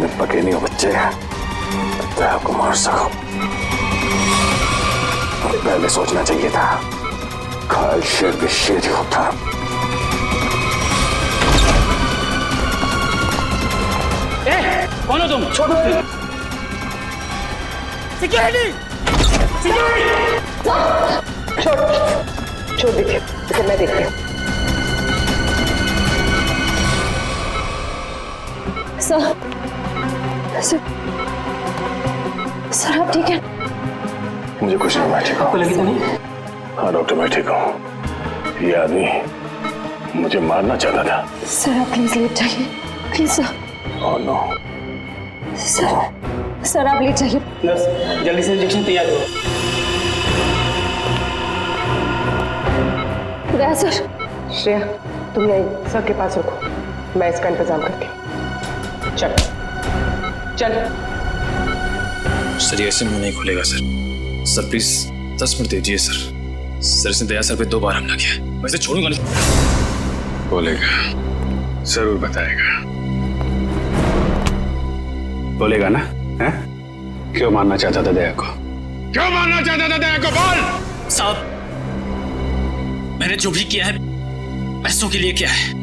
इतने पके नहीं हो बच्चे, मैं आपको मार सकूं। पहले सोचना चाहिए था, घायल शेर भी शेर ही होता। कौन हो तुम? छोड़ो। सिक्योरिटी! छोड़ दीजिए, इसे मैं देखती हूँ। सर आप ठीक है? मुझे कुछ नहीं, मैं ठीक हूँ। आपको लगी तो नहीं? हाँ डॉक्टर, मैं ठीक हूँ। ये आदमी मुझे मारना चाहता था। सर आप प्लीज लेट जाइए, please sir. Oh no. Sir आप लेट जाइए। नर्स, जल्दी से इंजेक्शन तैयार करो। गया सर। श्रेया, तुम यही सर के पास रुको, मैं इसका इंतजाम करती हूँ। चल चल। सर ये ऐसे मुंह नहीं खुलेगा सर। सर प्लीज 10 मिनट दीजिए सर। सर इसने दया सर पे 2 बार हमला किया, मैं इसे छोड़ूंगा नहीं। बोलेगा, जरूर बताएगा। बोलेगा ना? हैं? क्यों मारना चाहता था दया को? क्यों मारना चाहता था दया को? बोल साहब, मैंने जो भी किया है पैसों के लिए किया है।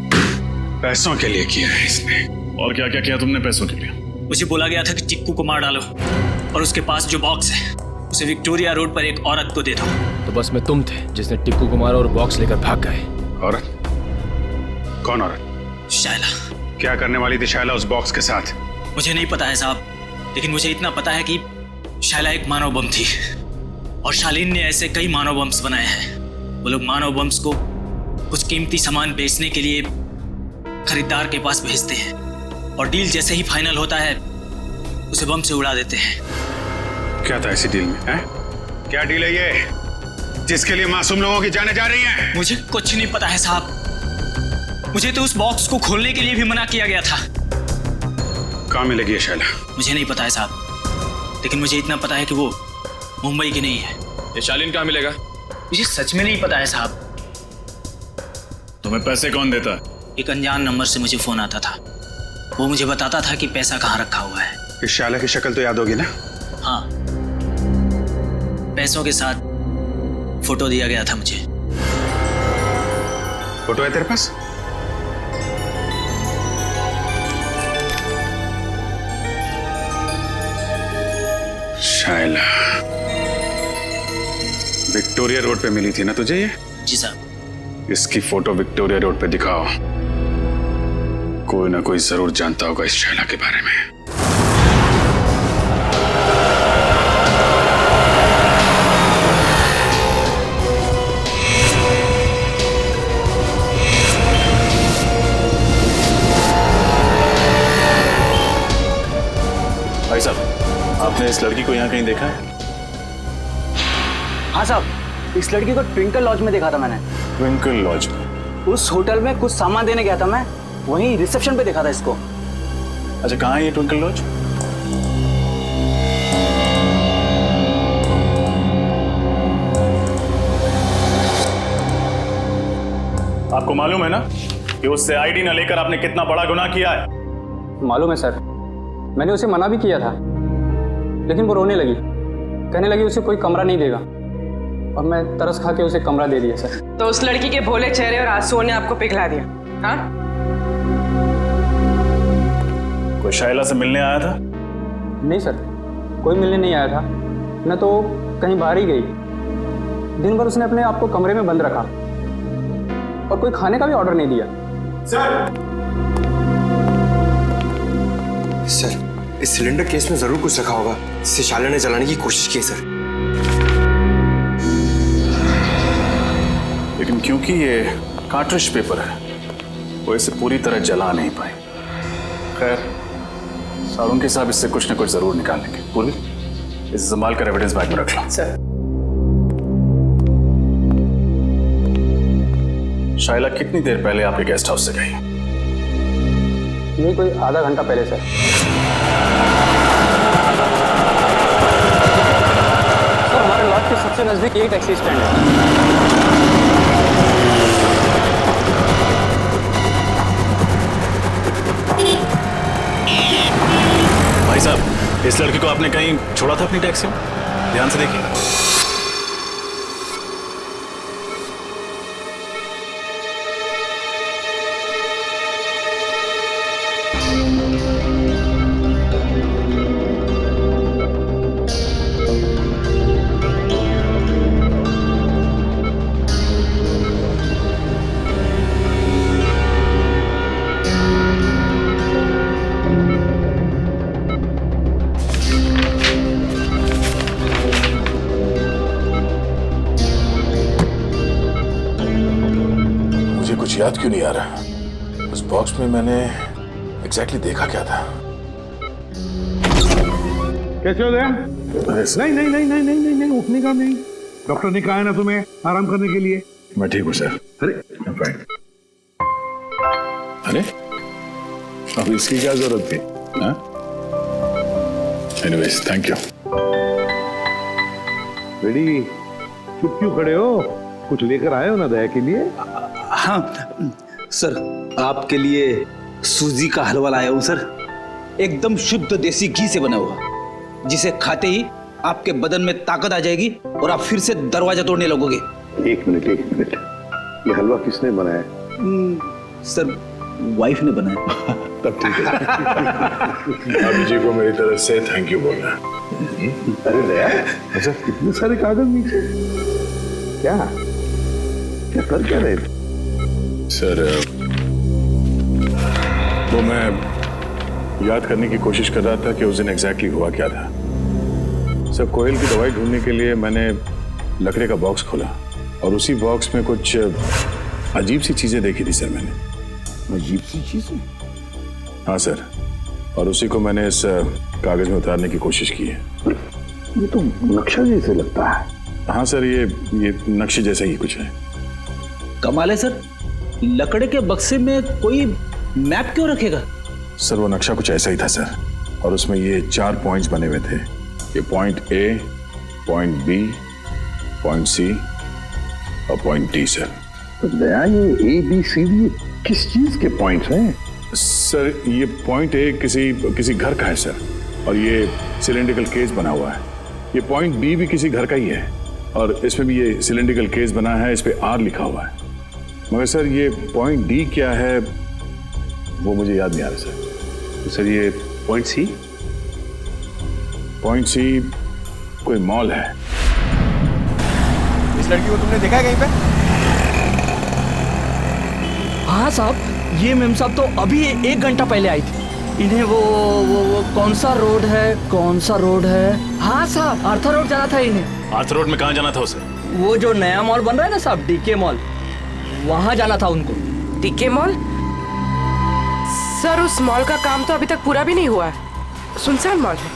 पैसों के लिए किया है इसने। और क्या क्या किया तुमने पैसों के लिए? मुझे बोला गया था कि टिक्कू को मार डालो और उसके पास जो बॉक्स है उसे विक्टोरिया रोड पर एक औरत को दे दो। तो बस में तुम थे जिसने टिक्कू को मारा और बॉक्स लेकर भाग गए। औरत? कौन औरत? शायला। क्या करने वाली थी शायला उस बॉक्स के साथ? मुझे नहीं पता है साहब, लेकिन मुझे इतना पता है कि शायला एक मानव बम थी और शालीन ने ऐसे कई मानव बम्स बनाए हैं। वो लोग मानव बम्स को कुछ कीमती सामान बेचने के लिए खरीदार के पास भेजते हैं और डील जैसे ही फाइनल होता है उसे बम से उड़ा देते हैं। क्या था इसी डील में? हैं? क्या डील है ये जिसके लिए मासूम लोगों की जानें जा रही हैं? मुझे कुछ नहीं पता है साहब। मुझे तो उस बॉक्स को खोलने के लिए भी मना किया गया था। कहाँ मिलेगी ये शायला? मुझे नहीं पता है साहब, लेकिन मुझे इतना पता है कि वो मुंबई की नहीं है। ये शालीन कहाँ मिलेगा? मुझे सच में नहीं पता है साहब। तुम्हें पैसे कौन देता? एक अनजान नंबर से मुझे फोन आता था, वो मुझे बताता था कि पैसा कहाँ रखा हुआ है। इस शायला की शक्ल तो याद होगी ना? हाँ, पैसों के साथ फोटो दिया गया था मुझे। फोटो है तेरे पास? शायला विक्टोरिया रोड पे मिली थी ना तुझे ये? जी साहब। इसकी फोटो विक्टोरिया रोड पे दिखाओ। कोई ना कोई जरूर जानता होगा इस शायला के बारे में। भाई साहब, आपने इस लड़की को यहाँ कहीं देखा है? हाँ साहब, इस लड़की को ट्विंकल लॉज में देखा था मैंने। ट्विंकल लॉज में? उस होटल में कुछ सामान देने गया था मैं, वहीं रिसेप्शन पे देखा था इसको। अच्छा, कहाँ है ये ट्विंकल लॉज? आपको मालूम है ना कि उससे आईडी न लेकर आपने कितना बड़ा गुनाह किया है? मालूम है सर, मैंने उसे मना भी किया था, लेकिन वो रोने लगी, कहने लगी उसे कोई कमरा नहीं देगा, और मैं तरस खा के उसे कमरा दे दिया सर। तो उस लड़की के भोले चेहरे और आंसुओं ने आपको पिघला दिया? हाँ? कोई शायला से मिलने आया था? नहीं सर, कोई मिलने नहीं आया था, न तो कहीं बाहर ही गई। दिन भर उसने अपने आप को कमरे में बंद रखा और कोई खाने का भी ऑर्डर नहीं दिया। सर, इस सिलेंडर केस में जरूर कुछ रखा होगा जिसे शायला ने जलाने की कोशिश की है सर। लेकिन क्योंकि ये कार्ट्रिज पेपर है, वो इसे पूरी तरह जला नहीं पाए। खैर, सारुण के साहब इससे कुछ न कुछ जरूर निकाल लेंगे। पूरी इसे संभाल कर एविडेंस बैग में रख लो। सर। शायला कितनी देर पहले आपके गेस्ट हाउस से गई? यही कोई आधा घंटा पहले सर। सर, हमारे लॉज के सबसे नजदीक यही टैक्सी स्टैंड है। साहब, इस लड़की को आपने कहीं छोड़ा था अपनी टैक्सी में? ध्यान से देखिए। कुछ याद क्यों नहीं आ रहा? उस बॉक्स में मैंने एग्जैक्टली देखा क्या था? कैसे हो गया? नहीं नहीं नहीं नहीं नहीं नहीं नहीं, उठने का नहीं। डॉक्टर ने कहा है ना तुम्हें आराम करने के लिए। मैं ठीक हूँ सर। अरे अरे अब इसकी क्या जरूरत थी? Anyways thank you. बेटी चुप क्यों खड़े हो? कुछ लेकर आए हो ना दया के लिए? हाँ सर, आपके लिए सूजी का हलवा लाया हूं सर, एकदम शुद्ध देसी घी से बना हुआ, जिसे खाते ही आपके बदन में ताकत आ जाएगी और आप फिर से दरवाजा तोड़ने लगोगे। एक मिनट, ये हलवा किसने बनाया? सर वाइफ ने बनाया। तब ठीक है। भाभी जी को मेरी तरफ से थैंक यू बोलना। अरे दया, अच्छा कितने सारे कागज नीचे? क्या क्या कर क्या रहे थे? सर वो मैं याद करने की कोशिश कर रहा था कि उस दिन एग्जैक्टली हुआ क्या था। सर कोयल की दवाई ढूंढने के लिए मैंने लकड़े का बॉक्स खोला और उसी बॉक्स में कुछ अजीब सी चीजें देखी थी सर मैंने। अजीब सी चीजें? हाँ सर, और उसी को मैंने इस कागज में उतारने की कोशिश की है। ये तो नक्शा जैसे लगता है। हाँ सर, ये नक्शे जैसा ही कुछ है। कमाल है सर, लकड़े के बक्से में कोई मैप क्यों रखेगा? सर वो नक्शा कुछ ऐसा ही था सर, और उसमें ये 4 पॉइंट्स बने हुए थे। ये point A, point B, point C और पॉइंट डी सर। तो दया ये ABCD किस चीज के पॉइंट्स हैं? सर ये पॉइंट ए किसी घर का है सर, और ये सिलेंड्रिकल केस बना हुआ है। ये पॉइंट बी भी किसी घर का ही है, और इसमें भी ये सिलेंड्रिकल केस बना है, इस पे R लिखा हुआ है। मगर सर ये पॉइंट डी क्या है वो मुझे याद नहीं आ रहा सर। तो सर ये पॉइंट सी? पॉइंट सी कोई मॉल है। इस लड़की को तुमने देखा है कहीं पे? हाँ साहब, ये मेम साहब तो अभी 1 घंटा पहले आई थी। इन्हें वो कौन सा रोड है? हाँ साहब, आर्थर रोड जाना था इन्हें। आर्थर रोड में कहाँ जाना था उसे? वो जो नया मॉल बन रहा है ना साहब, DK मॉल, वहाँ जाना था उनको। DK mall? सर उस मॉल का काम तो अभी तक पूरा भी नहीं हुआ है, सुनसान मॉल है,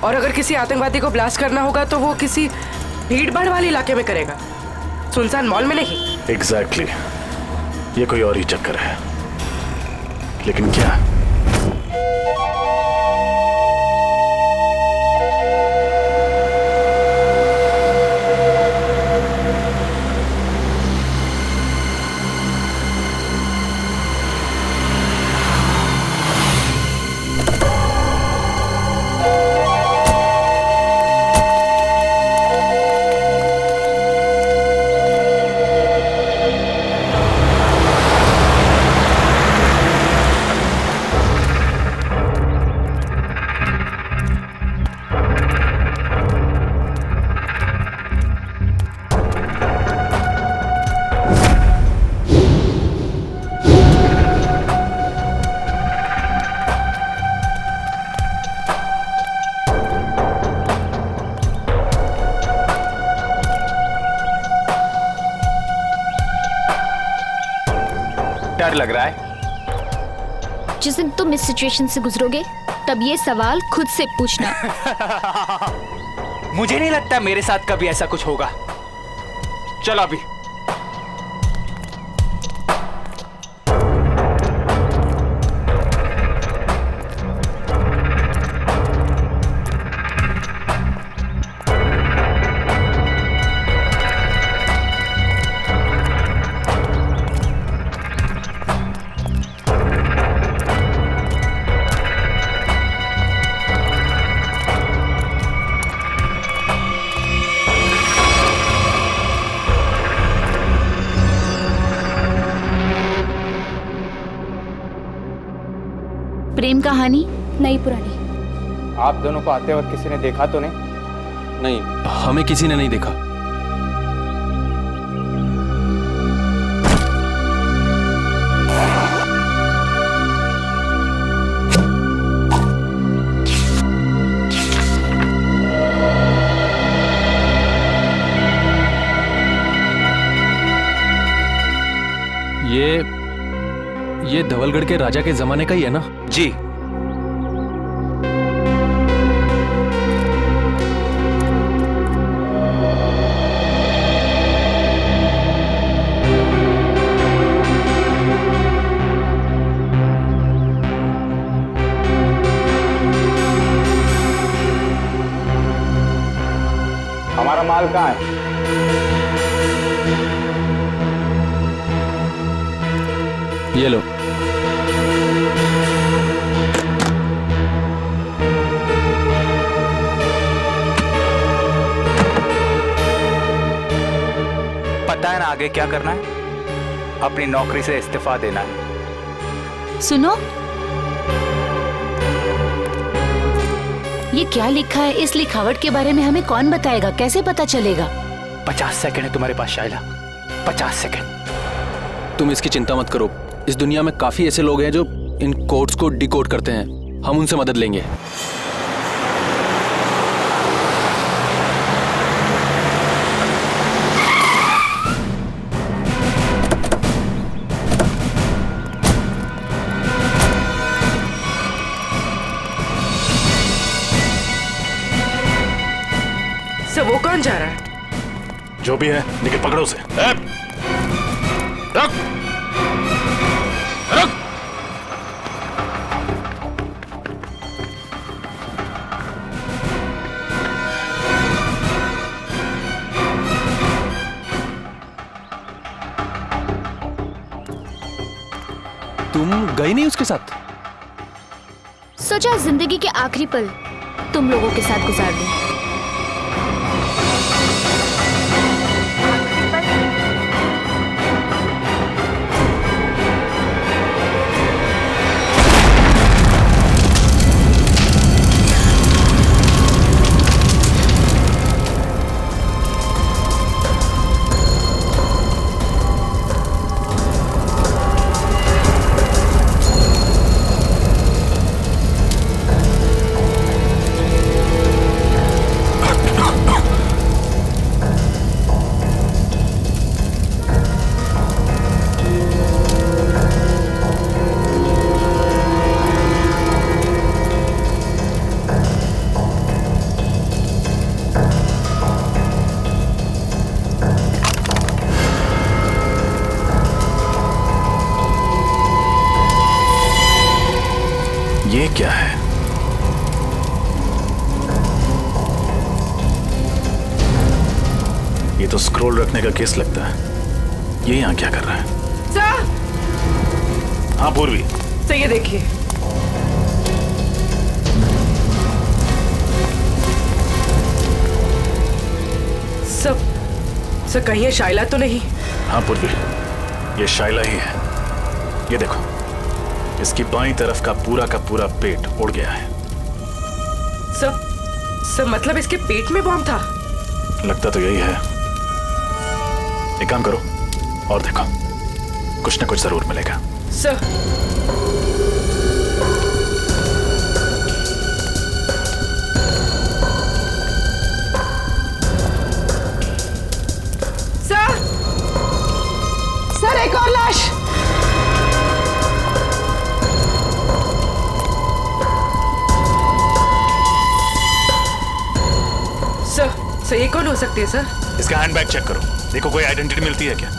और अगर किसी आतंकवादी को ब्लास्ट करना होगा तो वो किसी भीड़ भाड़ वाले इलाके में करेगा, सुनसान मॉल में नहीं। एग्जैक्टली, ये कोई और ही चक्कर है। लेकिन क्या? डर लग रहा है? जिस दिन तुम इस सिचुएशन से गुजरोगे तब ये सवाल खुद से पूछना। मुझे नहीं लगता मेरे साथ कभी ऐसा कुछ होगा। चलो अभी। कहानी? नई पुरानी। आप दोनों को आते वक्त किसी ने देखा तो नहीं? नहीं, हमें किसी ने नहीं देखा। ये धवलगढ़ के राजा के जमाने का ही है ना? जी। हमारा माल कहाँ है? ये लो। पता है ना आगे क्या करना है? अपनी नौकरी से इस्तीफा देना है। सुनो, ये क्या लिखा है? इस लिखावट के बारे में हमें कौन बताएगा? कैसे पता चलेगा? 50 सेकंड है तुम्हारे पास शाइला, 50 सेकंड। तुम इसकी चिंता मत करो। इस दुनिया में काफी ऐसे लोग हैं जो इन कोड्स को डिकोड करते हैं। हम उनसे मदद लेंगे। सर वो कौन जा रहा है? जो भी है, लेकिन पकड़ो उसे। रख। रख। तुम गई नहीं उसके साथ? सोचा जिंदगी के आखिरी पल तुम लोगों के साथ गुजार दूं। ये क्या है? ये तो स्क्रोल रखने का केस लगता है। ये यहाँ क्या कर रहा है? सर! हाँ पूर्वी। सर ये देखिए। सर कहीं ये शाइला तो नहीं? हाँ पूर्वी, ये शाइला ही है। ये देखो, इसकी बाईं तरफ का पूरा पेट उड़ गया है। सर मतलब इसके पेट में बॉम्ब था? लगता तो यही है। एक काम करो और देखो, कुछ ना कुछ जरूर मिलेगा। सर सर एक और लाश। सर ये कौन हो सकती है सर? इसका हैंडबैग चेक करो, देखो कोई आइडेंटिटी मिलती है क्या।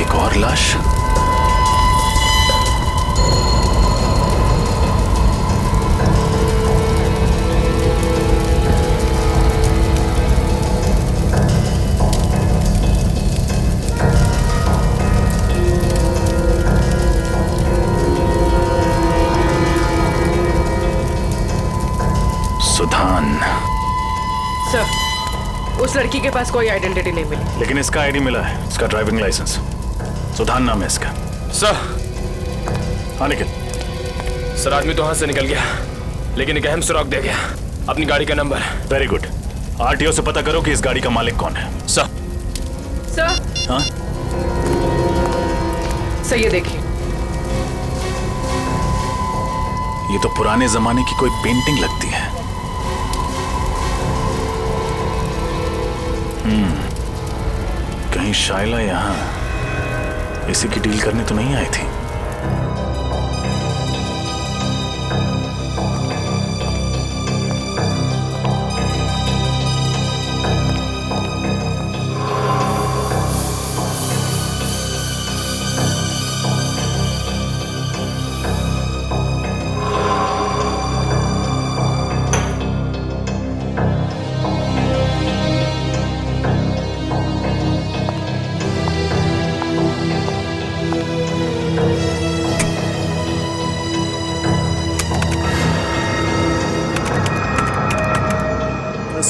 एक और लाश। सुधान। उस लड़की के पास कोई आइडेंटिटी नहीं मिली। लेकिन इसका आईडी मिला है, इसका ड्राइविंग लाइसेंस। सुधान नाम है इसका। सर। हाँ निखिल। सर आदमी तो हाथ से निकल गया, लेकिन एक अहम सुराग दे गया, अपनी गाड़ी का नंबर। Very good. आरटीओ से पता करो कि इस गाड़ी का मालिक कौन है। सर। सर। हाँ सर ये देखिए, ये तो पुराने जमाने की कोई पेंटिंग लगती है। कहीं शाइला यहां इसी की डील करने तो नहीं आई थी?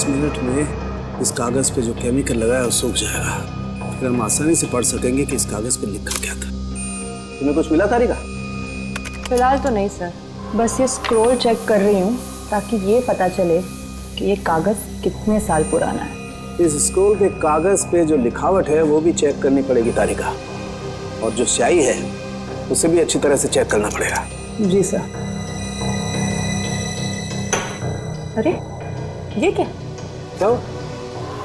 मिनट में इस कागज पे जो केमिकल लगा है वो सूख जाएगा, फिर हम आसानी से पढ़ सकेंगे कि इस कागज पे लिखा क्या था। तुम्हें कुछ मिला तारिका? फिलहाल तो नहीं सर, बस ये स्क्रॉल चेक कर रही हूँ ताकि ये पता चले कि ये कागज कितने साल पुराना है। इस स्क्रॉल के कागज पे जो लिखावट है वो भी चेक करनी पड़ेगी तारिका, और जो स्याही है उसे भी अच्छी तरह से चेक करना पड़ेगा। जी सर। अरे ये क्या?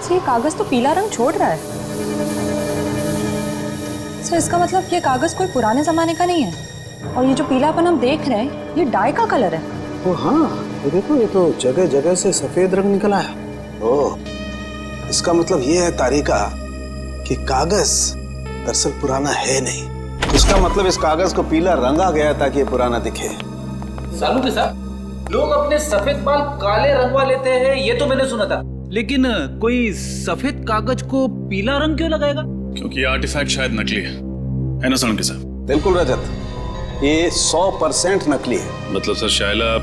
ये कागज तो पीला रंग छोड़ रहा है। सर इसका मतलब ये कागज कोई पुराने जमाने का नहीं है, और ये जो पीलापन हम देख रहे हैं ये डाई का कलर है। ओ हाँ, ये देखो, ये तो जगह जगह से सफेद रंग निकल आया। ओह, इसका मतलब ये है तारिका कि कागज दरअसल पुराना है नहीं। इसका मतलब इस कागज को पीला रंगा गया ताकि ये पुराना दिखे। सालू के साथ लोग अपने सफेद बाल काले रंगवा लेते हैं, ये तो मैंने सुना था, लेकिन कोई सफेद कागज को पीला रंग क्यों लगाएगा? क्योंकि ये आर्टिफैक्ट शायद नकली है ना सोनम के साहब? बिल्कुल रजत, ये 100% नकली है। मतलब सर शायला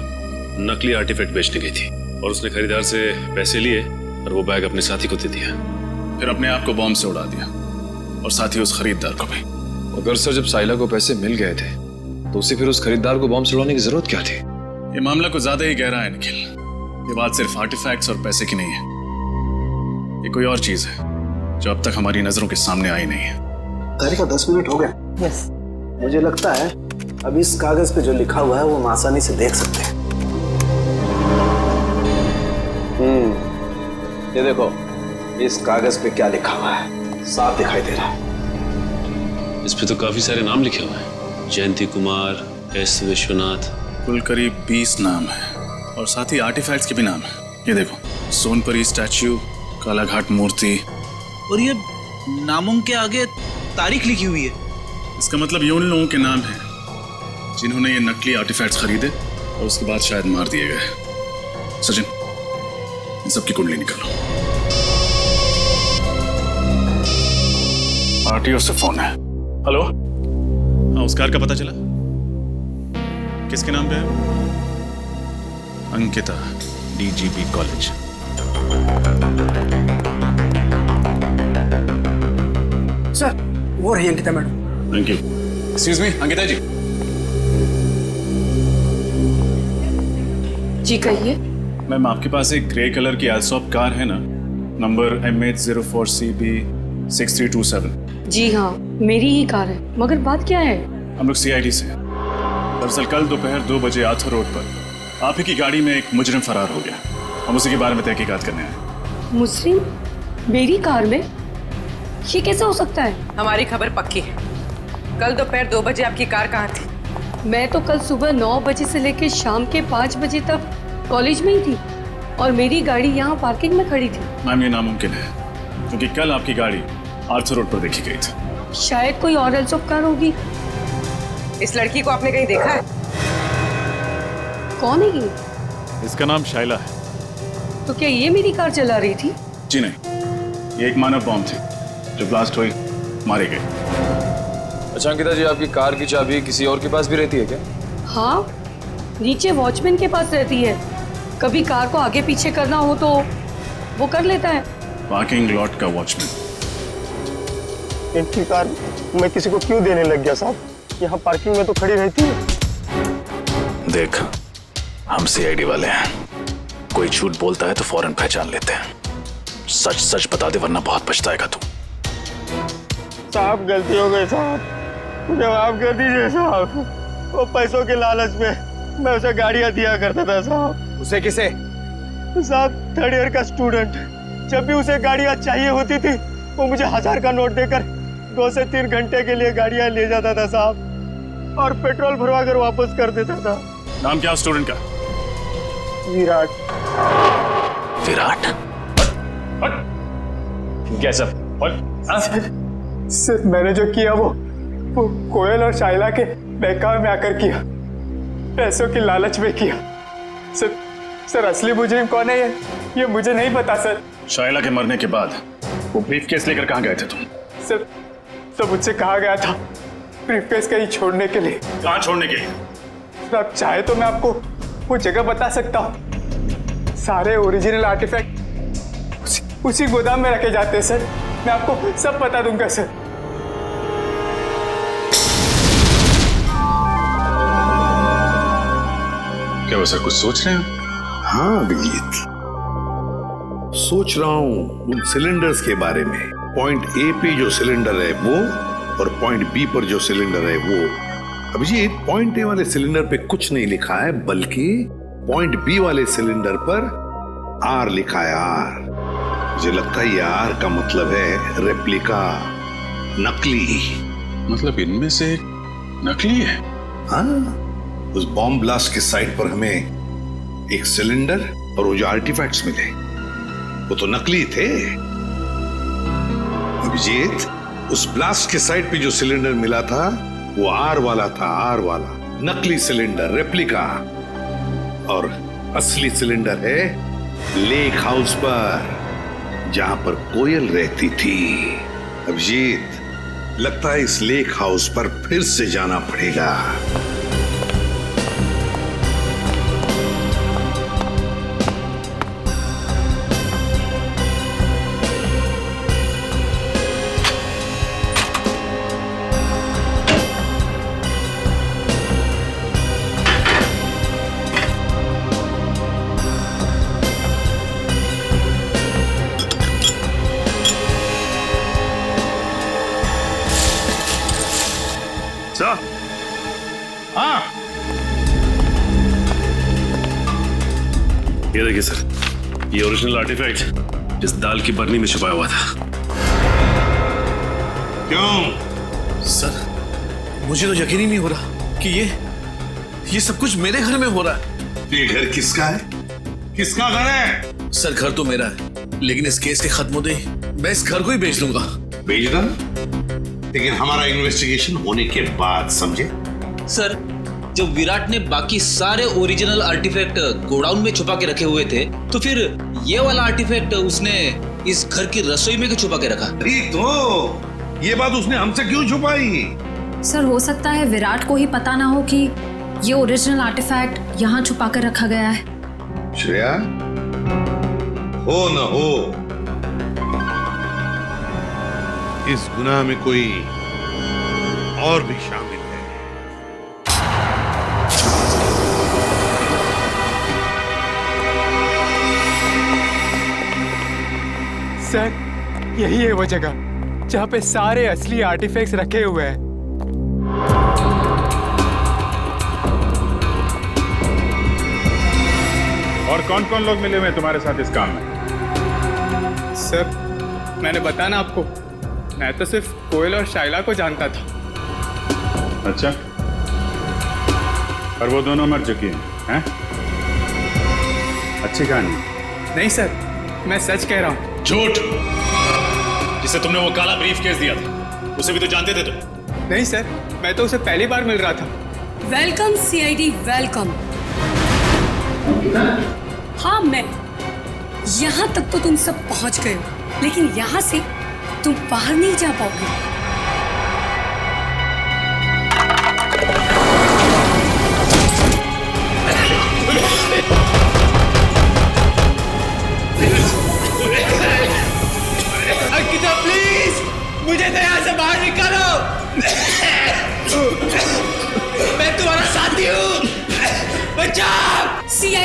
नकली आर्टिफैक्ट बेचने गई थी और उसने खरीदार से पैसे लिए और वो बैग अपने साथी को दे दिया, फिर अपने आप को बॉम्ब से उड़ा दिया और साथ ही उस खरीदार को भी। अगर सर जब साइला को पैसे मिल गए थे तो उसे फिर उस खरीदार को बॉम्ब से उड़ाने की जरूरत क्या थी? ये मामला कुछ ज्यादा ही गहरा है निखिल। ये बात सिर्फ आर्टिफैक्ट्स और पैसे की नहीं है, ये कोई और चीज है जो अब तक हमारी नजरों के सामने आई नहीं है। तारिका 10 मिनट हो गए। यस। मुझे लगता है अब इस कागज पे जो लिखा हुआ है वो हम आसानी से देख सकते हैं। ये देखो, इस कागज पे क्या लिखा हुआ है, साफ दिखाई दे रहा है। इस पे तो काफी सारे नाम लिखे हुए हैं, जयंती कुमार, एस विश्वनाथ, कुल करीब 20 नाम है और साथ ही आर्टिफैक्ट्स के भी नाम है। ये देखो, सोनपरी स्टैच्यू, कालाघाट मूर्ति, और ये नामों के आगे तारीख लिखी हुई है। इसका मतलब ये उन लोगों के नाम हैं जिन्होंने ये नकली आर्टिफैक्ट्स खरीदे और उसके बाद शायद मार दिए गए। सचिन, इन सबकी कुंडली निकालो। आरटीओ से फोन है। हेलो, हाँ, उस कार का पता चला? किसके नाम पे है? Ankita, DGP college. सर, वो रही Ankita madam. Thank you. Excuse me, Ankita ji. जी कहिए। मैम, आपके पास एक ग्रे कलर की एल्सॉप कार है ना, नंबर MH04CB6327? जी हाँ, मेरी ही कार है, मगर बात क्या है? हम लोग CID से हैं। दरअसल कल दोपहर 2 बजे आथर रोड पर आप ही की गाड़ी में एक मुजरिम फरार हो गया। हम उसी के बारे में तहकीकात करने आए। मुजरिम मेरी कार में? ये कैसे हो सकता है? हमारी खबर पक्की है। कल दोपहर 2 बजे आपकी कार कहाँ थी? मैं तो कल सुबह 9 बजे से लेकर शाम के 5 बजे तक कॉलेज में ही थी और मेरी गाड़ी यहाँ पार्किंग में खड़ी थी। मैम, ये नामुमकिन है क्योंकि कल आपकी गाड़ी आर्थर रोड पर देखी गई थी। शायद कोई और एल्सॉप कार होगी। इस लड़की को आपने कहीं देखा है? कौन है ये? इसका नाम शाइला है। तो क्या ये मेरी कार चला रही थी? जी नहीं, ये एक मानव बॉम्ब थी जो ब्लास्ट हुई, मारी गई। अच्छा अंकिता जी, आपकी कार की चाबी किसी और के पास भी रहती है क्या? हाँ, नीचे वॉचमैन के पास रहती है। कभी कार को आगे पीछे करना हो तो वो कर लेता है। पार्किंग लॉट का वॉचमैन। इनकी कार मैं किसी को क्यों देने लग गया साहब? यहाँ पार्किंग में तो खड़ी रहती है। देख, हम सीआईडी वाले हैं, कोई झूठ बोलता है तो फौरन पहचान लेते हैं। सच सच बता दे वरना बहुत पछताएगा तू। साहब गलती हो गई साहब, मुझे माफ कर दीजिए साहब। वो पैसों के लालच में मैं उसे गाड़ियां दिया करता था साहब। उसे किसे? साहब 3rd ईयर का स्टूडेंट। जब भी उसे गाड़ियां चाहिए होती थी वो मुझे 1000 का नोट देकर 2 से 3 घंटे के लिए गाड़ियां ले जाता था साहब, और पेट्रोल भरवा कर वापस कर देता था। नाम क्या स्टूडेंट का? विराट। विराट? कैसा? सर मैंने जो किया वो कोयल और शाइला के बहकावे में आकर किया, पैसों की लालच में किया। सर असली मुजरिम कौन है ये मुझे नहीं पता सर। शाइला के मरने के बाद वो ब्रीफकेस लेकर कहाँ गए थे तुम? सर मुझसे कहा गया था ब्रीफकेस कहीं छोड़ने के लिए। कहाँ छोड़ने के लिए? सर आप चाहे तो मैं आपको वो जगह बता सकता हूँ। सारे ओरिजिनल आर्टिफैक्ट उसी गोदाम में रखे जाते हैं सर। मैं आपको सब बता दूंगा सर। क्या वो सर कुछ सोच रहे हैं? हाँ अभिजीत, सोच रहा हूँ उन सिलेंडर्स के बारे में। पॉइंट ए पे जो सिलेंडर है वो, और पॉइंट बी पर जो सिलेंडर है वो। अभिजीत, पॉइंट ए वाले सिलेंडर पे कुछ नहीं लिखा है, बल्कि पॉइंट बी वाले सिलेंडर पर आर लिखा है, आर। मुझे लगता है ये आर का मतलब है रेप्लिका, नकली। मतलब इनमें से नकली है? हाँ, उस बॉम्ब ब्लास्ट के साइट पर हमें एक सिलेंडर और वो जो आर्टिफैक्ट्स मिले वो तो नकली थे। अभिजीत, उस ब्लास्ट के साइट पे जो सिलेंडर मिला था वो आर वाला था, आर वाला नकली सिलेंडर, रेप्लिका। और असली सिलेंडर है लेक हाउस पर, जहां पर कोयल रहती थी। अभिजीत, लगता है इस लेक हाउस पर फिर से जाना पड़ेगा। हाँ, ये देखिए सर, ये ओरिजिनल आर्टिफैक्ट इस दाल की बरनी में छुपाया हुआ था। क्यों? सर, मुझे तो यकीन ही नहीं हो रहा कि ये सब कुछ मेरे घर में हो रहा है। ये घर किसका है? किसका घर है? सर, घर तो मेरा है, लेकिन इस केस के खत्म होते ही मैं इस घर को ही बेच लूंगा। बेच दो, लेकिन हमारा इन्वेस्टिगेशन होने के बाद, समझे? सर, जब विराट ने बाकी सारे ओरिजिनल आर्टिफैक्ट गोडाउन में छुपा के रखे हुए थे, तो फिर ये वाला आर्टिफैक्ट उसने इस घर की रसोई में क्यों छुपा के रखा? तो ये बात उसने हमसे क्यों छुपाई? सर, हो सकता है विराट को ही पता ना हो कि ये ओरिजिनल आर्टिफैक्ट यहाँ छुपा कर रखा गया है। श्रेया, हो न हो, इस गुनाह में कोई और भी शामिल है। सर, यही है वो जगह जहाँ पे सारे असली आर्टिफैक्ट्स रखे हुए हैं। और कौन कौन लोग मिले हुए हैं तुम्हारे साथ इस काम में? सर, मैंने बताया ना आपको, मैं तो सिर्फ कोयल और शाइला को जानता था। अच्छा, और वो दोनों मर चुकी हैं? अच्छी कहानी। नहीं सर, मैं सच कह रहा हूँ। झूठ! जिसे तुमने वो काला ब्रीफ केस दिया था, उसे भी तो जानते थे तुम? नहीं सर, मैं तो उसे पहली बार मिल रहा था। Welcome CID, welcome. हाँ, मैं यहाँ तक तो तुम सब पहुँच गए हो, लेकिन यहाँ से तुम बाहर नहीं जा पाओगे।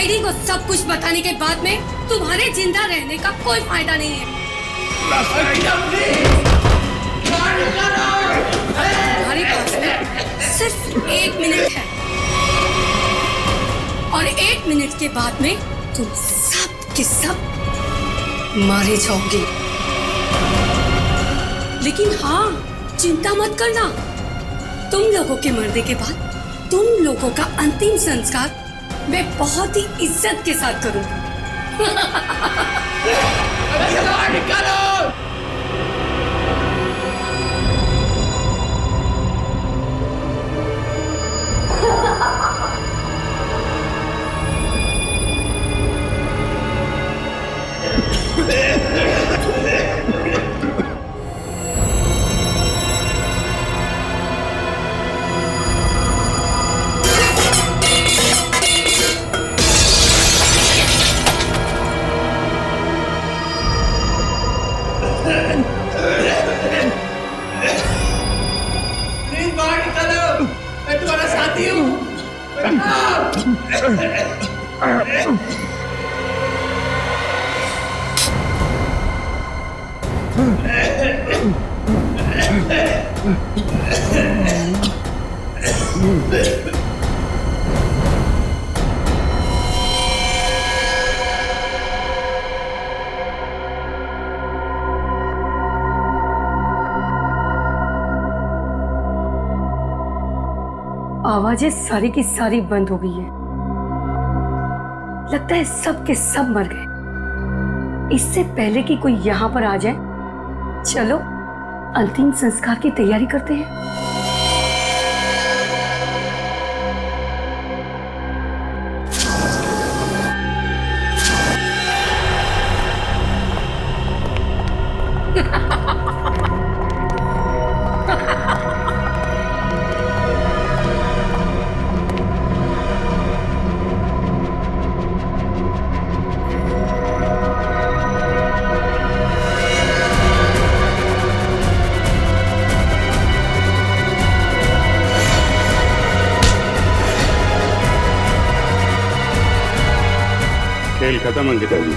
डैडी को सब कुछ बताने के बाद में तुम्हारे जिंदा रहने का कोई फायदा नहीं है। तुम्हारे पास में सिर्फ 1 मिनट है और 1 मिनट के बाद में तुम सब के सब मारे जाओगे। लेकिन हाँ, चिंता मत करना, तुम लोगों के मरने के बाद तुम लोगों का अंतिम संस्कार मैं बहुत ही इज्जत के साथ करूंगी। आवाजें सारी की सारी बंद हो गई है। लगता है सब के सब मर गए। इससे पहले कि कोई यहाँ पर आ जाए, चलो अंतिम संस्कार की तैयारी करते हैं। खेल खत्म अंकिता जी।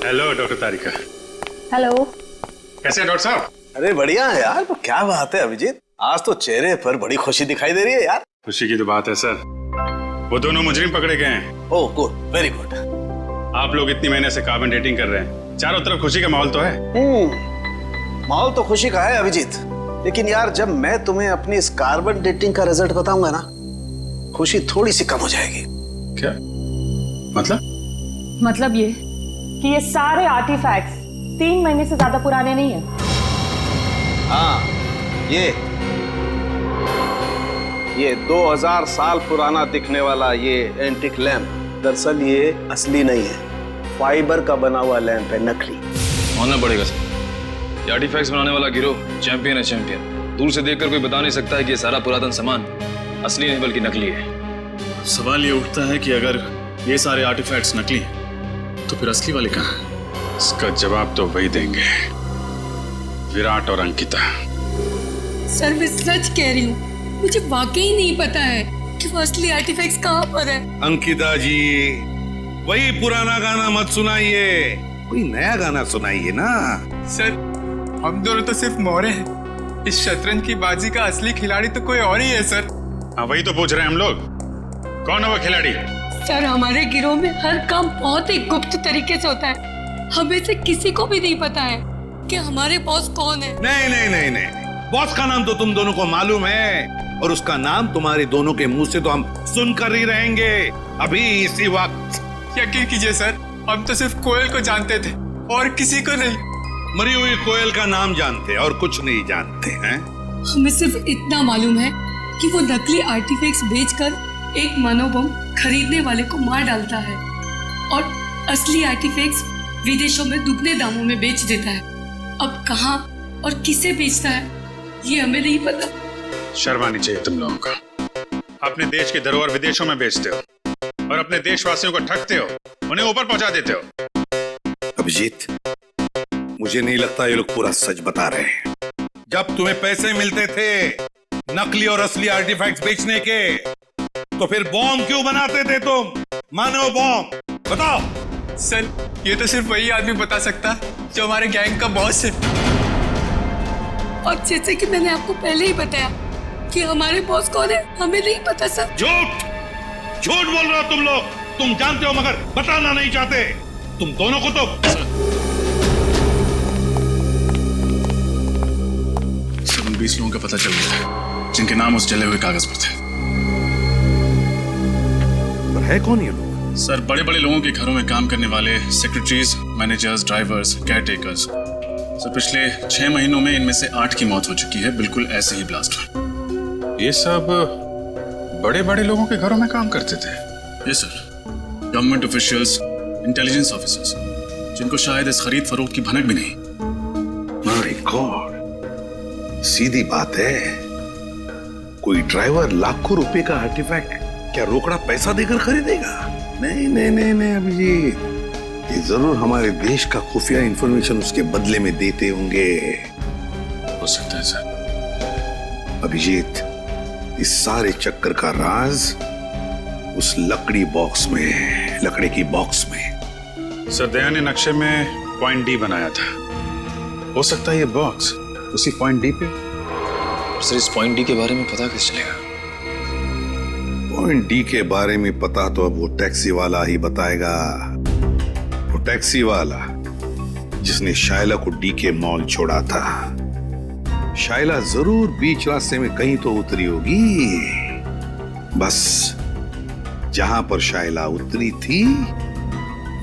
हेलो डॉक्टर तारिका। हेलो। कैसे हैं डॉक्टर साहब? अरे बढ़िया है यार। तो क्या बात है अभिजीत, आज तो चेहरे पर बड़ी खुशी दिखाई दे रही है यार। खुशी की तो बात है सर, वो दोनों मुजरिम पकड़े गए हैं। Oh good, very good. आप लोग इतनी महीने से कार्बन डेटिंग कर रहे हैं, चारों तरफ खुशी का माहौल तो है। माहौल तो खुशी का है अभिजीत, लेकिन यार जब मैं तुम्हें अपनी इस कार्बन डेटिंग का रिजल्ट बताऊंगा ना, खुशी थोड़ी सी कम हो जाएगी। क्या मतलब ये कि ये सारे आर्टिफैक्ट्स 3 महीने से ज्यादा पुराने नहीं है। हाँ, ये 2000 साल पुराना दिखने वाला ये एंटिक लैंप दरअसल ये असली नहीं है, फाइबर का बना हुआ लैंप है, नकली। मानना पड़ेगा सर, ये आर्टिफैक्ट्स बनाने वाला गिरोह चैंपियन है, चैंपियन। दूर से देखकर कोई बता नहीं सकता है कि ये सारा पुरातन सामान असली नहीं बल्कि नकली है। सवाल ये उठता है कि अगर ये सारे आर्टिफैक्ट्स नकली हैं तो फिर असली वाले कहाँ हैं? इसका जवाब तो वही देंगे, विराट और अंकिता। सर मैं सच कह रही हूँ, मुझे वाकई नहीं पता है कि वो असली आर्टिफैक्ट्स कहाँ पर है। अंकिता जी, वही पुराना गाना मत सुनाइए, कोई नया गाना सुनाइए ना। सर हम दोनों तो सिर्फ मोहरे हैं, इस शतरंज की बाजी का असली खिलाड़ी तो कोई और ही है सर। हाँ वही तो पूछ रहे हैं हम लोग, कौन है वो खिलाड़ी? सर हमारे गिरोह में हर काम बहुत ही गुप्त तरीके से होता है, हमें से किसी को भी नहीं पता है कि हमारे बॉस कौन है। नहीं नहीं नहीं नहीं, बॉस का नाम तो तुम दोनों को मालूम है, और उसका नाम तुम्हारे दोनों के मुंह से तो हम सुनकर ही रहेंगे अभी इसी वक्त। यकीन कीजिए सर, हम तो सिर्फ कोयल को जानते थे और किसी को नहीं। मरी हुई कोयल का नाम जानते और कुछ नहीं जानते हैं। हमें सिर्फ इतना मालूम है कि वो नकली आर्टिफैक्ट्स बेचकर एक मानव बम खरीदने वाले को मार डालता है और असली आर्टिफैक्ट्स विदेशों में दुगने दामों में बेच देता है। अब कहाँ और किसे बेचता है ये हमें नहीं पता। शर्म आनी चाहिए तुम लोगों का। अपने देश की धरोहर विदेशों में बेचते हो और अपने देशवासियों को ठगते हो, उन्हें ऊपर पहुंचा देते हो। अभिजीत, मुझे नहीं लगता ये लोग पूरा सच बता रहे हैं। जब तुम्हें पैसे मिलते थे नकली और असली आर्टिफैक्ट्स बेचने के, तो फिर बॉम्ब क्यों बनाते थे तुम? मानव बॉम्ब, बताओ। सर, ये तो सिर्फ वही आदमी बता सकता जो हमारे गैंग का बॉस है। और जैसे कि मैंने आपको पहले ही बताया कि हमारे बॉस कौन है हमें नहीं पता सर। झूठ बोल रहे हो तुम लोग। तुम जानते हो मगर बताना नहीं चाहते। तुम दोनों को तो सर, उन 20 लोगों का पता चल गया है जिनके नाम उस जले हुए कागज पर थे। पर है कौन ये लोग? सर, बड़े बड़े लोगों के घरों में काम करने वाले secretaries, managers, drivers, caretakers. Sir, पिछले 6 महीनों में इनमें से 8 की मौत हो चुकी है, बिल्कुल ऐसे ही ब्लास्ट में। ये सब बड़े बड़े लोगों के घरों में काम करते थे? Yes sir, government officials, intelligence officers, जिनको शायद इस खरीद फरोख्त की भनक भी नहीं। माय गॉड, सीधी बात है, कोई ड्राइवर लाखों रुपए का आर्टिफैक्ट क्या रोकड़ा पैसा देकर खरीदेगा? नहीं नहीं नहीं नहीं अभिजीत, ये जरूर हमारे देश का खुफिया इंफॉर्मेशन उसके बदले में देते होंगे। हो सकता है सर। अभिजीत, इस सारे चक्कर का राज उस लकड़ी बॉक्स में है, लकड़ी की बॉक्स में। सर, दया ने नक्शे में पॉइंट डी बनाया था। हो सकता है ये बॉक्स उसी पॉइंट डी पे। सर, इस पॉइंट डी के बारे में पता कैसे चलेगा? पॉइंट डी के बारे में पता तो अब वो टैक्सी वाला ही बताएगा। वो टैक्सी वाला जिसने शायला को डी के मॉल छोड़ा था। शायला जरूर बीच रास्ते में कहीं तो उतरी होगी। बस जहां पर शायला उतरी थी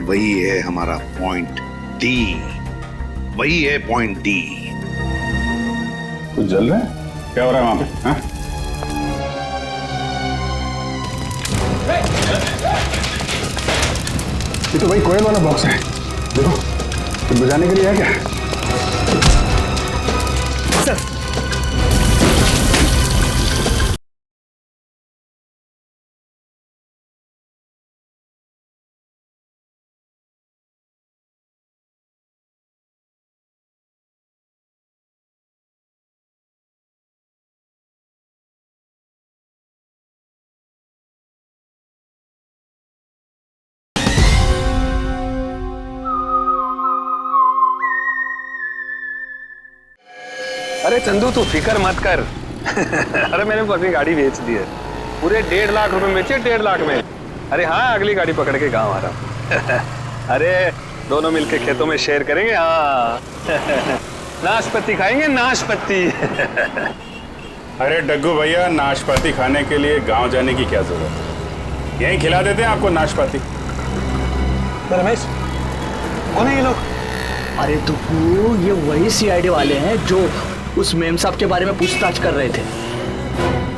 वही है हमारा पॉइंट डी। वही है पॉइंट डी। कुछ जल रहा है? क्या हो रहा है वहां पे? हाँ? ये तो भाई कोयल वाला बॉक्स है। देखो, कुछ बजाने के लिए है क्या? सर, अरे चंदू, तू फिक्र मत कर। अरे मैंने अपनी गाड़ी बेच दी है, पूरे 1.5 लाख रुपए बेचे, 1.5 लाख में। अरे हाँ, अगली गाड़ी पकड़ के गाँव आ रहा हूँ। अरे दोनों मिलके खेतों में शेयर करेंगे। हाँ नाशपाती खाएंगे, नाशपाती। अरे डग्गू भैया, नाशपाती खाने के लिए गांव जाने की क्या जरूरत है? यहीं खिला देते हैं आपको नाशपाती। रमेश, कौन है ये लोग? अरे दुप्पू, ये वही सीआईडी वाले हैं जो उस मेम साहब के बारे में पूछताछ कर रहे थे।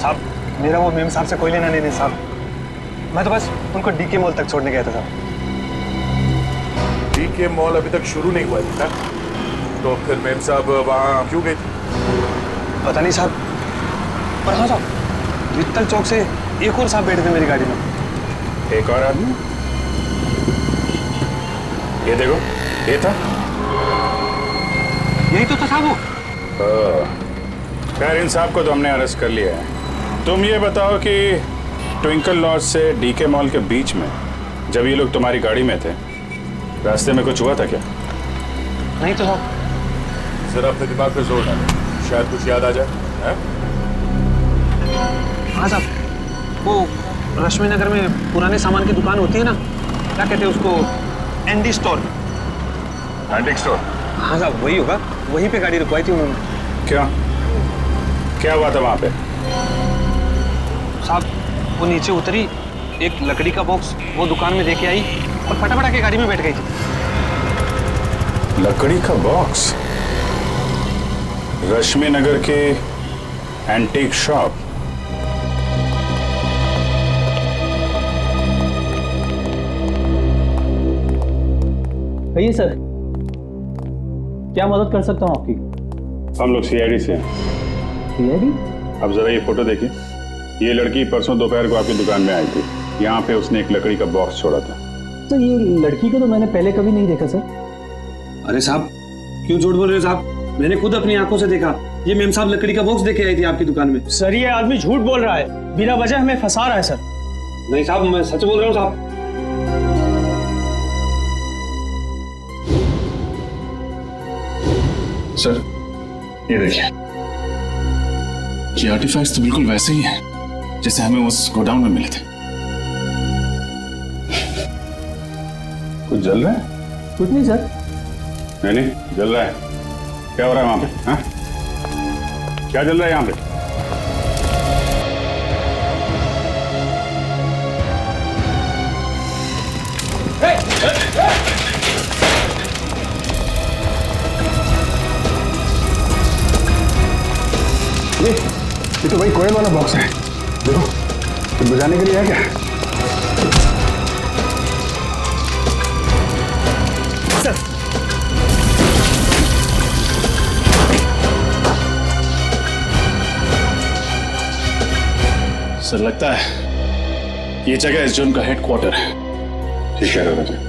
साहब, मेरा वो मेम साहब से कोई लेना नहीं साहब। मैं तो बस उनको डीके मॉल तक छोड़ने गया था साहब। डीके मॉल अभी तक शुरू नहीं हुआ था, तो फिर मेम साहब वहाँ क्यों गए थे? पता नहीं साहब, पर हाँ साहब, वित्तल चौक से एक और साहब बैठे थे मेरी गाड़ी में। एक और आदमी? ये देखो, ये था। यही तो था साहब वो। खैर, इन साहब को तो हमने अरेस्ट कर लिया है। तुम ये बताओ कि ट्विंकल लॉज से डीके मॉल के बीच में जब ये लोग तुम्हारी गाड़ी में थे, रास्ते में कुछ हुआ था क्या? नहीं तो साहब। सर, अपने दिमाग पे जोर डालो, शायद कुछ याद आ जाए। हाँ साहब, वो रश्मि नगर में पुराने सामान की दुकान होती है ना, क्या कहते हैं उसको? Andy store. Antique store? हाँ साहब, वही होगा। वहीं पे गाड़ी रुकवाई थी उन्होंने। क्या हुआ था वहां पे? साहब वो नीचे उतरी, एक लकड़ी का बॉक्स वो दुकान में देके आई और फटाफट आके गाड़ी में बैठ गई थी। लकड़ी का बॉक्स? रश्मि नगर के एंटीक शॉप? कहिए सर, क्या मदद कर सकता हूँ आपकी? हम लोग सीआईडी से हैं। सीआईडी? अब जरा ये फोटो देखिए। ये लड़की परसों दोपहर को आपकी दुकान में आई थी। यहाँ पे उसने एक लकड़ी का बॉक्स छोड़ा था। तो ये लड़की को तो मैंने पहले कभी नहीं देखा सर। अरे साहब, क्यों झूठ बोल रहे हो साहब? मैंने खुद अपनी आंखों से देखा। ये मेम साहब लकड़ी का बॉक्स देके आई थी आपकी दुकान में। सर ये आदमी झूठ बोल रहा है, बिना वजह हमें फंसा रहा है सर। नहीं साहब, मैं सच बोल रहा हूँ साहब। सर ये देखिए, ये आर्टिफैक्ट्स तो बिल्कुल वैसे ही हैं जैसे हमें उस गोडाउन में मिले थे। कुछ जल रहा है? कुछ नहीं सर। नहीं जल रहा है। क्या हो रहा है वहां पे? हाँ? क्या जल रहा है यहाँ पे? ये तो वही कोयल वाला बॉक्स है। देखो, कुछ बजाने के लिए है क्या? सर लगता है ये जगह इस जोन का हेडक्वार्टर है। ठीक है राजा।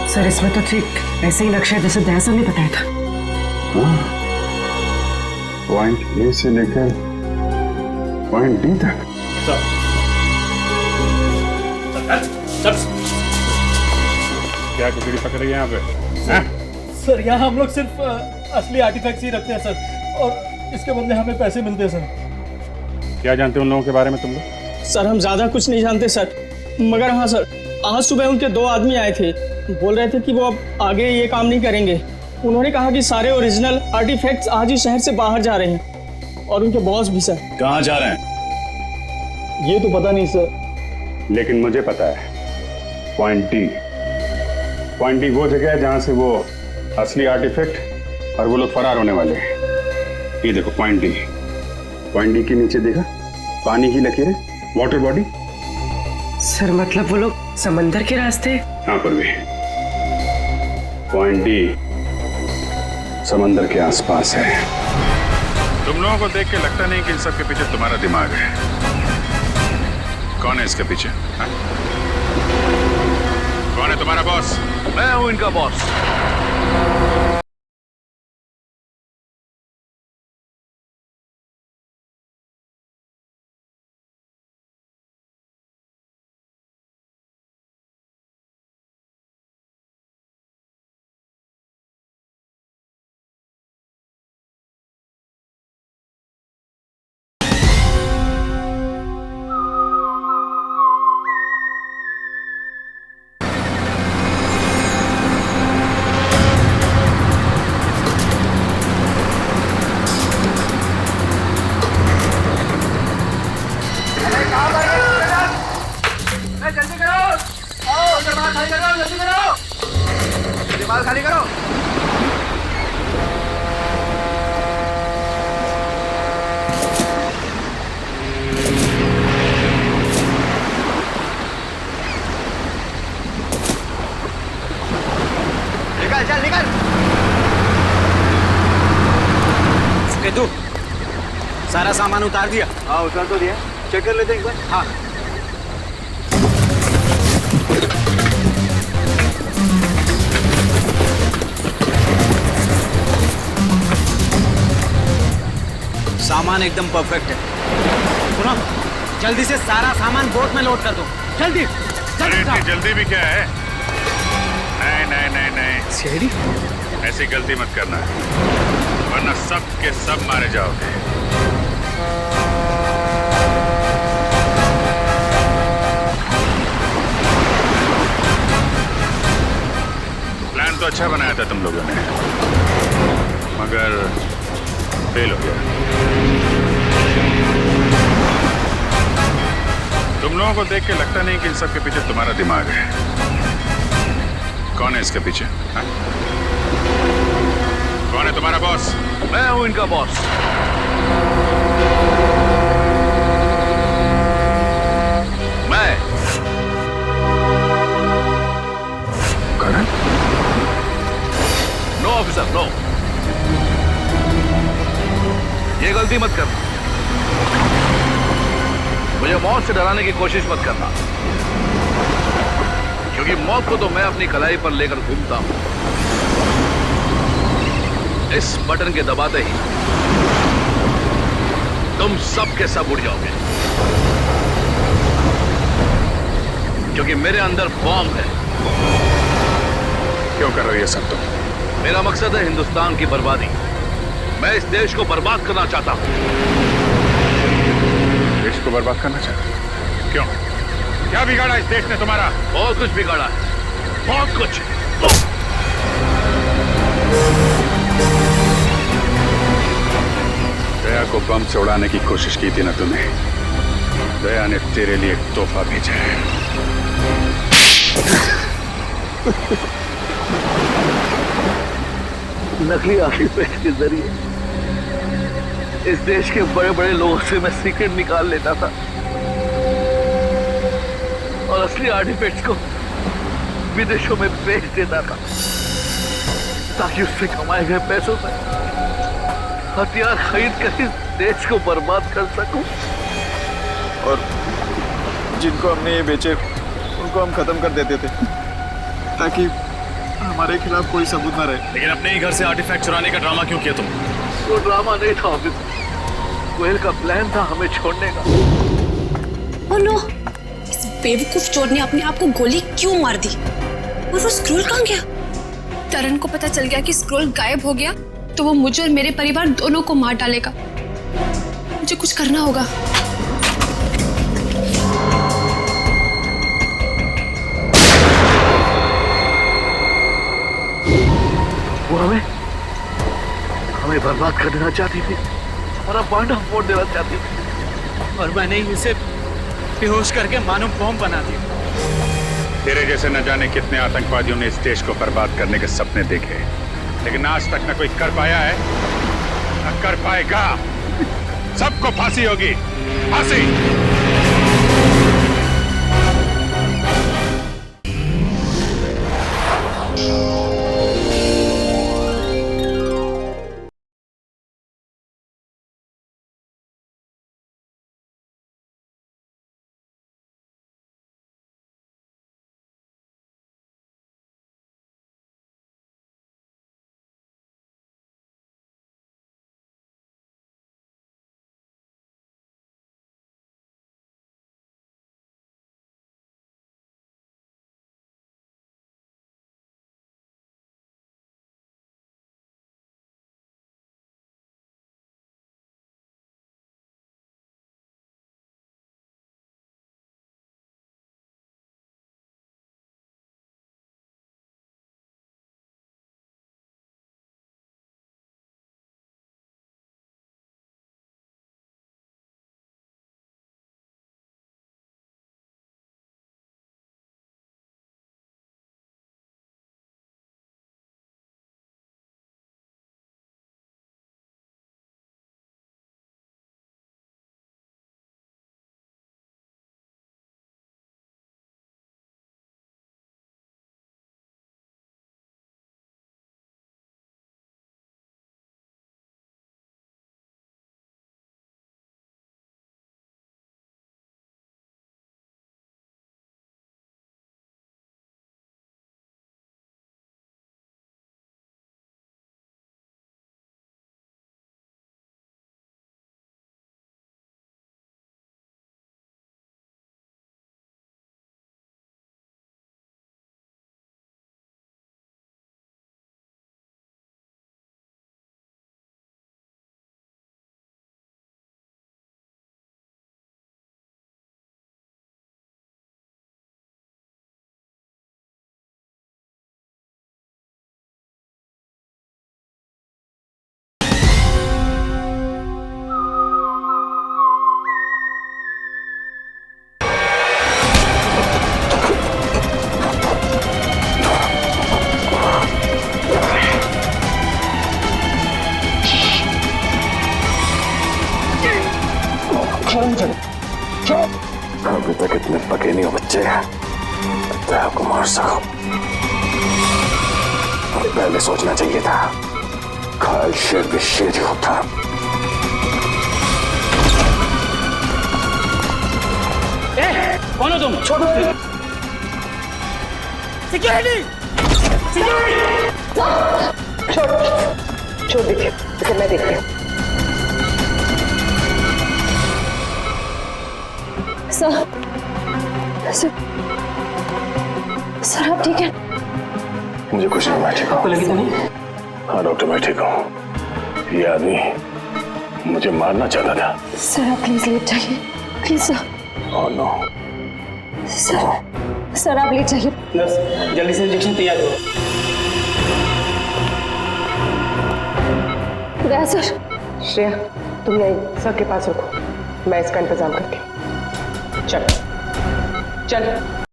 सर इसमें तो ठीक ऐसे ही नक्शा जैसे दया सर ने बताया था। पॉइंट ए से लेकर पॉइंट डी तक। क्या कुकड़ी पकड़ रही है यहाँ पे? हाँ? सर यहाँ हम लोग सिर्फ असली आर्टिफैक्ट्स ही रखते हैं सर, और इसके बदले हमें पैसे मिलते हैं सर। क्या जानते हो उन लोगों के बारे में तुम लोग? सर हम ज्यादा कुछ नहीं जानते सर, मगर हाँ सर, आज सुबह उनके 2 आदमी आए थे, बोल रहे थे कि वो अब आगे ये काम नहीं करेंगे। उन्होंने कहा कि सारे ओरिजिनल आर्टिफैक्ट्स आज ही शहर से बाहर जा रहे हैं, और उनके बॉस भी सर। कहाँ जा रहे हैं? ये तो पता नहीं सर। लेकिन मुझे पता है, पॉइंट डी। पॉइंट डी वो जगह है जहां से वो असली आर्टिफैक्ट और वो लोग फरार होने वाले हैं। ये देखो पॉइंट डी। पॉइंट डी के नीचे देखा पानी की लकीरें, वाटर बॉडी। सर मतलब वो लोग समंदर के रास्ते? हाँ पर भी पॉइंट डी समंदर के आसपास है। तुम लोगों को देख के लगता नहीं कि इन सब के पीछे तुम्हारा दिमाग है। कौन है इसके पीछे? हाँ? कौन है तुम्हारा बॉस? मैं हूं इनका बॉस। खाली करो। निकल चल निकल। तू सारा सामान उतार दिया? हाँ उतार तो दिया। चेक कर लेते हैं एक बार। हाँ सामान एकदम परफेक्ट है। सुनो, जल्दी से सारा सामान बोट में लोड कर दो। जल्दी इतनी जल्दी भी क्या है? नहीं नहीं नहीं नहीं सीआईडी ऐसी गलती मत करना, वरना सब के सब मारे जाओगे। प्लान तो अच्छा बनाया था तुम लोगों ने, मगर फेल हो गया। तुम लोगों को देख के लगता नहीं कि इन सब के पीछे तुम्हारा दिमाग है। कौन है इसके पीछे? हाँ? कौन है तुम्हारा बॉस? मैं हूं इनका बॉस। मैं करण? No officer, no. ये गलती मत करना। मुझे मौत से डराने की कोशिश मत करना, क्योंकि मौत को तो मैं अपनी कलाई पर लेकर घूमता हूं। इस बटन के दबाते ही तुम सब के सब उड़ जाओगे, क्योंकि मेरे अंदर बॉम्ब है। क्यों कर रही है सब तुम? मेरा मकसद है हिंदुस्तान की बर्बादी। मैं इस देश को बर्बाद करना चाहता हूं। देश को बर्बाद करना चाहते हो? क्यों? क्या बिगाड़ा इस देश ने तुम्हारा? बहुत कुछ बिगाड़ा है, बहुत कुछ। दया को बम से उड़ाने की कोशिश की थी ना तूने? दया ने तेरे लिए एक तोहफा भेजा है। नकली आर्टिफैक्ट के जरिए इस देश के बड़े बड़े लोगों से मैं सीक्रेट निकाल लेता था और असली आर्टिफैक्ट्स को विदेशों में बेच देता था, ताकि उससे कमाए गए पैसों से हथियार खरीद कर इस देश को बर्बाद कर सकूं। और जिनको हमने ये बेचे उनको हम खत्म कर देते थे, ताकि हमारे खिलाफ कोई सबूत ना रहे। लेकिन अपने ही घर से आर्टिफैक्ट चुराने का ड्रामा क्यों किया तुम? वो ड्रामा नहीं था ऑफिसर, कोयल का प्लान था हमें छोड़ने का। ओह नो, इस बेवकूफ चोर ने अपने आप को गोली क्यों मार दी? और वो स्क्रोल कहाँ गया? तरन को पता चल गया कि स्क्रोल गायब हो गया तो वो मुझे और मेरे परिवार दोनों को मार डालेगा। मुझे कुछ करना होगा। वो हमें बर्बाद कर देना चाहती थी, हमारा बांधा फोड़ देना चाहती थी, और मैंने ही उसे बेहोश करके मानव बॉम्ब बना दिया। तेरे जैसे न जाने कितने आतंकवादियों ने इस देश को बर्बाद करने के सपने देखे, लेकिन आज तक न कोई कर पाया है न कर पाएगा। सबको फांसी होगी, फांसी। अभी तक इतने पके नहीं हो बच्चे, तो आपको मार सको। पहले सोचना चाहिए था, घायल शेर भी शेर ही होता। कौन हो तुम? छोड़ो। सिक्योरिटी! छोड़ दीजिए, इसे मैं देखती हूँ। सर आप ठीक है? मुझे कुछ नहीं, मैं ठीक हूँ। आपको लगी तो नहीं? हाँ डॉक्टर, मैं ठीक हूँ। ये आदमी मुझे मारना चाहता था। सर आप प्लीज लेट जाइए, please sir. Oh no. Sir आप लेट जाइए। नर्स जल्दी से इंजेक्शन तैयार करो। गया सर। श्रेया, तुम यही सर के पास रुको, मैं इसका इंतजाम करती हूँ। चल चल।